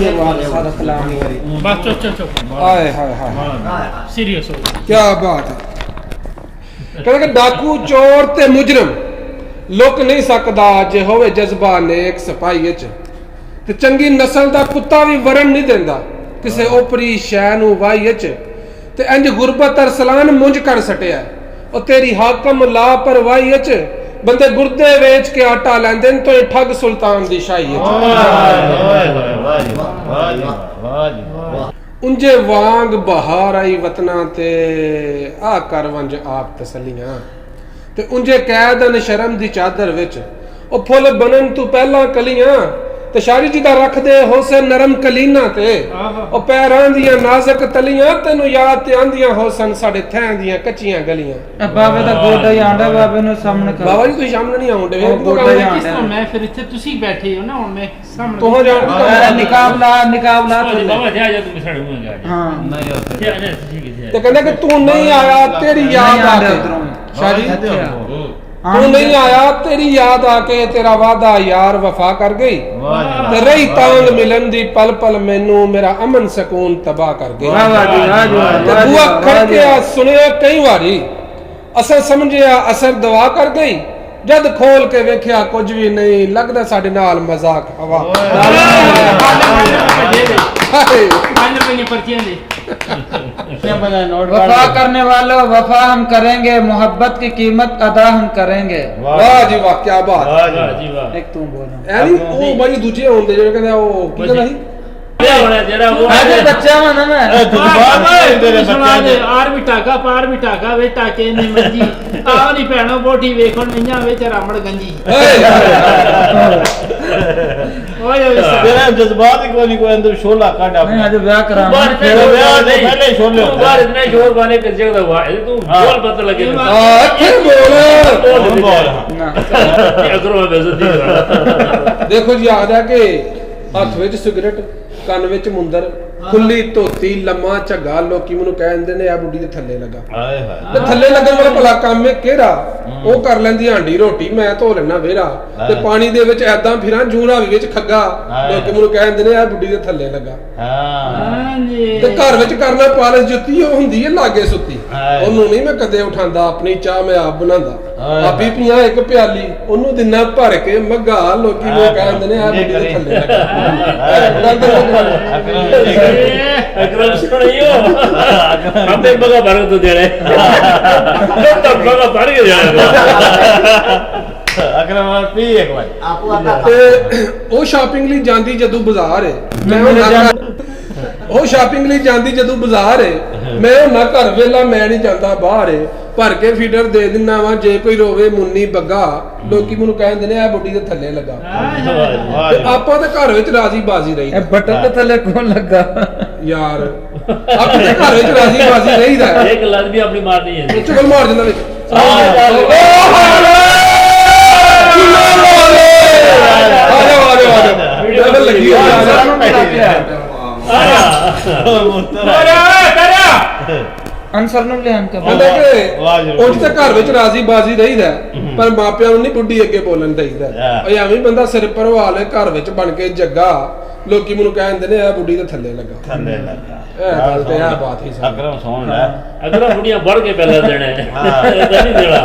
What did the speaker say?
ये बात सारा कलाम ही करी बस चुप चुप हाय हाय हाय सीरियस हो क्या बात है कहते कि डाकू चोर ते मुजरम लुक नहीं सकदा जे होवे जज्बा नेक सपाई विच ते चंगी नस्ल दा कुत्ता भी वरण नहीं देंदा किसे ओपरी शै नूं वाही विच ते इंज गुरबत अरसलान मुंज कर सटिया ओ तेरी हाकम लापरवाही विच बंदे गुर्दे वेच के आटा लैंदे तो ये ठग सुल्तान दी शाही उंजे वांग बहार आई वतना ते आ कर वंज आप तसलियां ते उंजे कैदन शर्म दी चादर विच ओ फुल बनन तू पहला कलियां ते शारी जी दा रख दे होसन नरम कलीना ते ओ पैरां दियां नाजुक तलियां तेनु याद ते आंदियां होसन साडे थैं दियां कच्चियां गलियां बाबे दा गोडा ही आंदा बाबे नु सामने कर बाबा जी तुसी सामने नहीं आउंदे वे गोडा ही आंदा मैं फिर इथे तुसी बैठे हो ना हुन मैं सामने तोह जान निकाब ला बाबा जा जा तुम साडे मुंह जा हां नहीं होते ठीक है ते कहंदा कि तू नहीं आया तेरी याद आके शादी तू नहीं आया तेरी याद आके तेरा वादा यार वफा कर गई ते रही तांग मिलन दी पल पल मैनू मेरा अमन सकून तबाह कर गई ते बुआ खड़के सुनिया कई बारी असर समझिया असर दवा कर गई जद खोल के वेख्या कुछ भी नहीं लगदा साडे नाल मजाक हवा वफा करने वालों वफा हम करेंगे मोहब्बत की कीमत अदा हम करेंगे वाह जी वाह क्या बात एक तू बोलो ਐਨੀ ਉਹ ਬਾਈ ਦੂਜੇ ਹੁੰਦੇ ਜਿਹੜੇ ਕਹਿੰਦੇ ਉਹ ਕੀ ਕਹਿੰਦਾ ਸੀ अरे बच्चा माना मैं जज्बात नहीं तेरे बच्चे दे आर भी टाका पार भी टाका वे टाके ने मंजी आ नहीं भैणो बोठी वेखण नईया विच रामड़ गंजी ओए तेरा जज्बात ही कोई अंदर शोला काट नहीं आज ब्याह करा तेरे ब्याह से पहले शोले तू बाहर इतने शोर गाने कर जगह हुआ तू बोल पता लगे ਅੱਖੇ ਬੋਲ अगरो बेइज्जती ਦੇਖੋ ਜੀ ਯਾਦ ਹੈ ਕਿ ਹੱਥ ਵਿੱਚ ਸਿਗਰਟ ਕੰਨ ਵਿੱਚ ਮੁੰਦਰ ਖੁੱਲੀ ਧੋਤੀ ਲੰਮਾ ਝੱਗਾ ਲੋਕੀ ਮੈਨੂੰ ਕਹਿੰਦੇ ਨੇ ਆ ਬੁੱਢੀ ਦੇ ਥੱਲੇ ਲੱਗਾ हाय हाय ਤੇ ਥੱਲੇ ਲੱਗਣ ਵਾਲਾ ਭਲਾ ਕੰਮ ਹੈ ਕਿਹੜਾ ਉਹ ਕਰ ਲੈਂਦੀ ਹਾਂਡੀ ਰੋਟੀ ਮੈਂ ਧੋ ਲੈਣਾ ਵੇਰਾ ਤੇ ਪਾਣੀ ਦੇ ਵਿੱਚ ਐਦਾਂ ਫਿਰਾਂ ਜੂੜਾ ਵਿੱਚ ਖੱਗਾ ਲੋਕੀ ਮੈਨੂੰ ਕਹਿੰਦੇ ਨੇ ਆ ਬੁੱਢੀ ਦੇ ਥੱਲੇ ਲੱਗਾ हां ਤੇ ਘਰ ਵਿੱਚ ਕਰਨਾ ਪਾਲਿਸ਼ ਜੁੱਤੀ ਉਹ ਹੁੰਦੀ ਹੈ ਲਾਗੇ ਸੁੱਤੀ ਉਹਨੂੰ ਨਹੀਂ ਮੈਂ ਕਦੇ ਉਠਾਂਦਾ ਆਪਣੀ ਚਾਹ ਮੈਂ ਆਪ ਬਣਾਉਂਦਾ ਆ ਬੀਬੀਆਂ ਇੱਕ ਪਿਆਲੀ ਉਹਨੂੰ ਦਿਨਾ ਭਰ ਕੇ ਮੱਗਾ ਲੋਕੀ ਮੈਨੂੰ ਕਹਿੰਦੇ ਨੇ ਆ ਬੁੱਢੀ ਦੇ ਥੱਲੇ ਲੱਗਾ अकरम सुनियो हमने बगा भर तो दे रहे तब बगा भर के जाए अकरम पी एक बार आपू आता ਤੇ ਉਹ ਸ਼ਾਪਿੰਗ ਲਈ ਜਾਂਦੀ ਜਦੋਂ ਬਾਜ਼ਾਰ ਹੈ ਉਹ ਸ਼ਾਪਿੰਗ ਲਈ ਜਾਂਦੀ ਜਦੋਂ ਬਾਜ਼ਾਰ ਹੈ ਮੈਂ ਉਹ ਨਾ ਘਰ ਵੇਲਾ ਮੈਂ ਨਹੀਂ ਜਾਂਦਾ ਬਾਹਰ ਹੈ ਭਰ ਕੇ ਫੀਡਰ ਦੇ ਦਿੰਨਾ ਵਾ ਜੇ ਕੋਈ ਰੋਵੇ ਮੁੰਨੀ ਬੱਗਾ ਲੋਕੀ ਮੈਨੂੰ ਕਹਿੰਦੇ ਨੇ ਆ ਬੁੱਢੀ ਦੇ ਥੱਲੇ ਲੱਗਾ ਤੇ ਆਪਾਂ ਤਾਂ ਘਰ ਵਿੱਚ ਰਾਜ਼ੀ ਬਾਜ਼ੀ ਰਹੀ बटन के थले कौन लगा ਯਾਰ ਆਪਾਂ ਤਾਂ ਘਰ ਵਿੱਚ ਰਾਜ਼ੀ ਬਾਜ਼ੀ ਰਹੀਦਾ एक लत भी अपनी मारनी है ਚੁਗਲ ਮਾਰ ਦਿੰਦਾ ਵਿੱਚ ਲੱਗੀ आंसर नु ले आन ਕਹਿੰਦਾ ਕਿ ਉਂਝ ਤਾਂ ਘਰ ਵਿੱਚ ਰਾਜ਼ੀ ਬਾਜ਼ੀ ਰਹੀਦਾ ਪਰ ਮਾਪਿਆਂ ਨੂੰ ਨਹੀਂ ਬੁੱਢੀ ਅੱਗੇ ਬੋਲਣ ਦੇਈਦਾ ਓਏ ਐਵੇਂ ਬੰਦਾ ਸਿਰ ਪਰਵਾ ਲੈ ਘਰ ਵਿੱਚ ਬਣ ਕੇ ਜੱਗਾ ਲੋਕੀ ਮੈਨੂੰ ਕਹਿੰਦੇ ਨੇ ਆ ਬੁੱਢੀ ਦੇ ਥੱਲੇ ਲੱਗਾ थल्ले लगा ਇਹ ਗੱਲ ਤੇ ਆ ਬਾਤ ਹੀ अकरम सुन ले अकरम बुढ़िया बढ़ के पहले देने हां नहीं देना